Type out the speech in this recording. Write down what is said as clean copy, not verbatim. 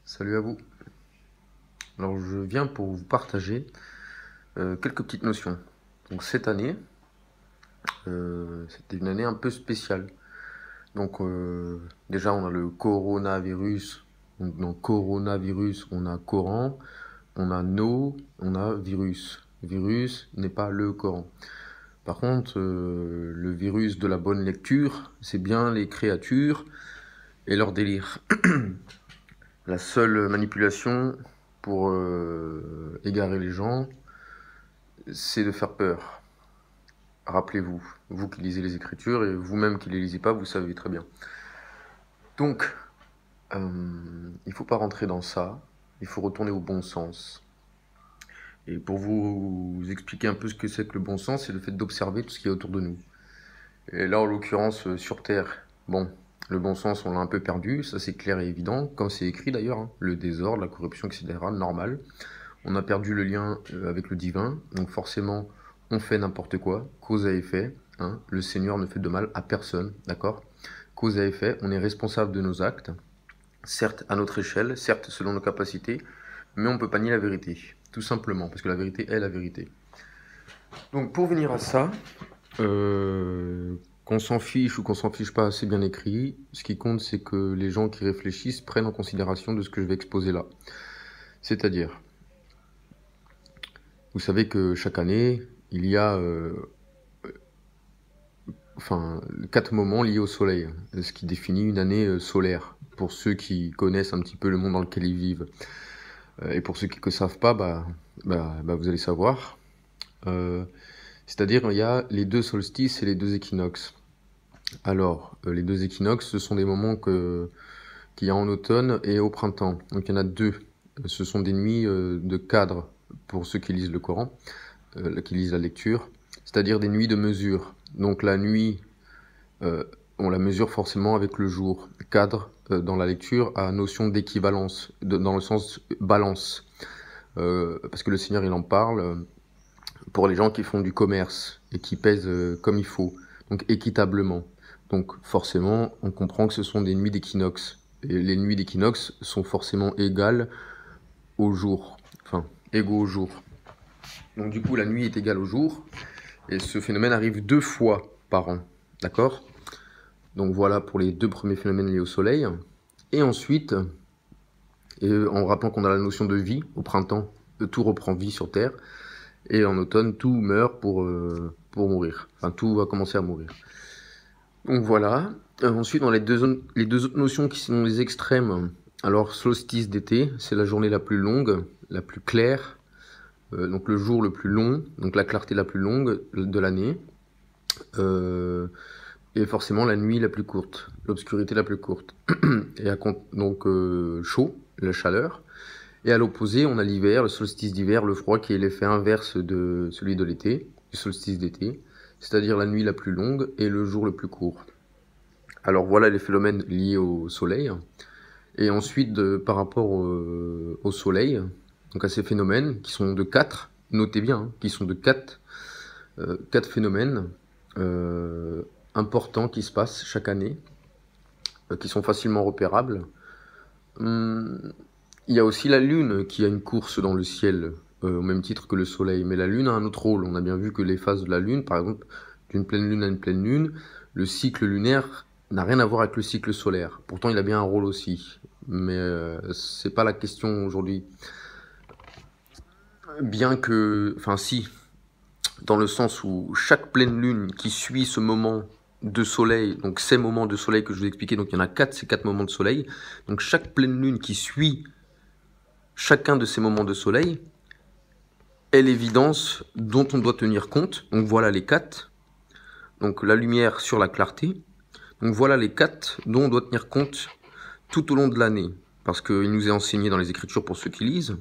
Salut à vous. Alors je viens pour vous partager quelques petites notions. Donc cette année, c'était une année un peu spéciale. Donc déjà on a le coronavirus. Donc dans coronavirus, on a Coran, on a no, on a virus. Virus n'est pas le Coran. Par contre, le virus de la bonne lecture, c'est bien les créatures et leur délire. La seule manipulation pour égarer les gens, c'est de faire peur. Rappelez-vous, vous qui lisez les Écritures et vous-même qui ne les lisez pas, vous savez très bien. Donc, il ne faut pas rentrer dans ça, il faut retourner au bon sens. Et pour vous expliquer un peu ce que c'est que le bon sens, c'est le fait d'observer tout ce qui est autour de nous. Et là, en l'occurrence, sur Terre, bon, le bon sens, on l'a un peu perdu, ça c'est clair et évident, comme c'est écrit d'ailleurs, hein, le désordre, la corruption, etc., normal. On a perdu le lien avec le divin, donc forcément, on fait n'importe quoi, cause à effet, hein, le Seigneur ne fait de mal à personne, d'accord? Cause à effet, on est responsable de nos actes, certes à notre échelle, certes selon nos capacités, mais on ne peut pas nier la vérité, tout simplement, parce que la vérité est la vérité. Donc pour venir à ça, qu'on s'en fiche ou qu'on s'en fiche pas, c'est bien écrit. Ce qui compte, c'est que les gens qui réfléchissent prennent en considération de ce que je vais exposer là. C'est-à-dire, vous savez que chaque année, il y a 4 moments liés au soleil, ce qui définit une année solaire, pour ceux qui connaissent un petit peu le monde dans lequel ils vivent. Et pour ceux qui ne savent pas, vous allez savoir. C'est-à-dire, il y a les 2 solstices et les 2 équinoxes. Alors, les 2 équinoxes, ce sont des moments qu'il y a en automne et au printemps. Donc il y en a 2. Ce sont des nuits de cadre pour ceux qui lisent le Coran, qui lisent la lecture, c'est-à-dire des nuits de mesure. Donc la nuit, on la mesure forcément avec le jour. Cadre, dans la lecture, a notion d'équivalence, dans le sens balance. Parce que le Seigneur, il en parle pour les gens qui font du commerce et qui pèsent comme il faut, donc équitablement. Donc forcément, on comprend que ce sont des nuits d'équinoxe. Et les nuits d'équinoxe sont forcément égales au jour, enfin égaux au jour. Donc du coup, la nuit est égale au jour, et ce phénomène arrive 2 fois par an, d'accord? Donc voilà pour les 2 premiers phénomènes liés au soleil. Et ensuite, en rappelant qu'on a la notion de vie, au printemps, tout reprend vie sur Terre, et en automne, tout meurt pour mourir. Enfin, tout va commencer à mourir. Donc voilà. Ensuite, on a les deux autres notions qui sont les extrêmes. Alors, solstice d'été, c'est la journée la plus longue, la plus claire, donc le jour le plus long, donc la clarté la plus longue de l'année, et forcément la nuit la plus courte, l'obscurité la plus courte. Et donc chaud, la chaleur. Et à l'opposé, on a l'hiver, le solstice d'hiver, le froid, qui est l'effet inverse de celui de l'été, du solstice d'été, c'est-à-dire la nuit la plus longue et le jour le plus court. Alors voilà les phénomènes liés au soleil. Et ensuite, par rapport au soleil, donc à ces phénomènes qui sont de 4, notez bien, hein, qui sont de 4 phénomènes importants qui se passent chaque année, qui sont facilement repérables. Il y a aussi la Lune qui a une course dans le ciel, au même titre que le Soleil. Mais la Lune a un autre rôle. On a bien vu que les phases de la Lune, par exemple, d'une pleine Lune à une pleine Lune, le cycle lunaire n'a rien à voir avec le cycle solaire. Pourtant, il a bien un rôle aussi. Mais c'est pas la question aujourd'hui. Bien que... Enfin, si. Dans le sens où chaque pleine Lune qui suit ce moment de soleil, donc ces moments de soleil que je vous ai expliqué, donc il y en a 4, ces 4 moments de soleil. Donc chaque pleine Lune qui suit chacun de ces moments de soleil est l'évidence dont on doit tenir compte. Donc voilà les 4. Donc la lumière sur la clarté. Donc voilà les 4 dont on doit tenir compte tout au long de l'année. Parce qu'il nous est enseigné dans les Écritures, pour ceux qui lisent,